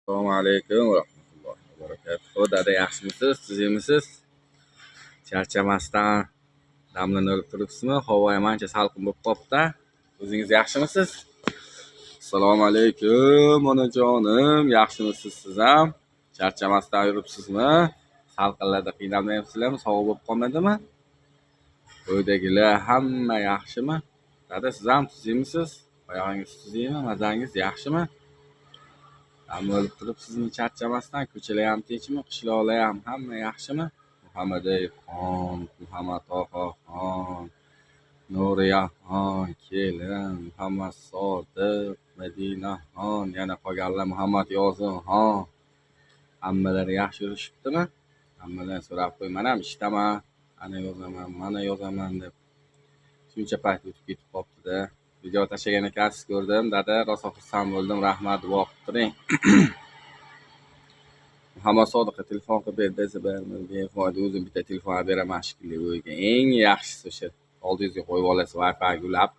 Assalomu alaykum va rahmatullohi va barakatuh. Dada yaxshimisiz? Siz yemisiz? Charchamasdan damlanib turibsizmi? Havo ham ancha salqin bo'lib qopti. O'zingiz yaxshimisiz? Assalomu alaykum onajonim. Yaxshimisiz siz ham? Charchamasdan yuribsizmi? Salqinlarda qiynalmayapsizlarmi? Sovuq bo'lib qolmadimi? Uydagilar hamma yaxshimi? Dada siz ham tuzimisiz? Oyog'ingiz tuzimi? Mazangiz yaxshimi? Dam olib turibsizmi charchamasdan? Ko'chalar ham tinchmi? Qishloqlar ham hamma yaxshimi? Muhammadxon, Muhammad Tohaxon, Nuriyaxon, kelin, Muhammad Sodiq, Madinaxon, yana qolganlar Muhammad Yozimxon. Hammalari yaxshi yurishibdimi? Hammadan so'rab qo'y. Men ham ishdaman, ana yozaman, mana yozaman deb. Shuncha payt o'tib ketib qolibdi-da. Video tashlagan ekansiz ko'rdim. Dada, rosa xursand bo'ldim. Rahmat, duo qilib turing. Muhammad Sodiqqa telefon qilib ber desa bermaydi. Befoyda o'zim bitta telefon olib beraman shekilli o'yga. Eng yaxshisi o'sha oldingizga qo'yib olasiz Wi-Fi ulab.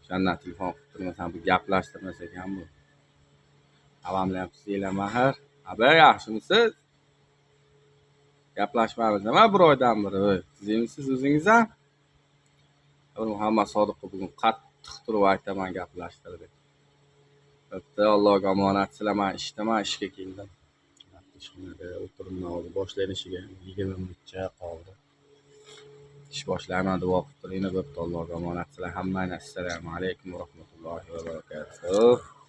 O'shandan telefon qilib turmasam, bu gaplashtirmas ekan bu. Avamlar ham sizlar mahar. Aba, yaxshimisiz? Gaplashmaymiz nima bir oydan beri. Siz yemisiz o'zingiz ham? Muhammad Sodiqqa bugun qattiq turib aytaman gaplashtirdi. Bitta Allohga omonat silaman, ishdaman, ishga keldim. Ishxonada o'tiribman, hozir boshlanishiga 20 minutcha qoldi. Ish boshlayman, duo qilib turinglar. Bitta Allohga omonat silar. Hammanglar assalomu alaykum va rahmatullohi va barakatuh.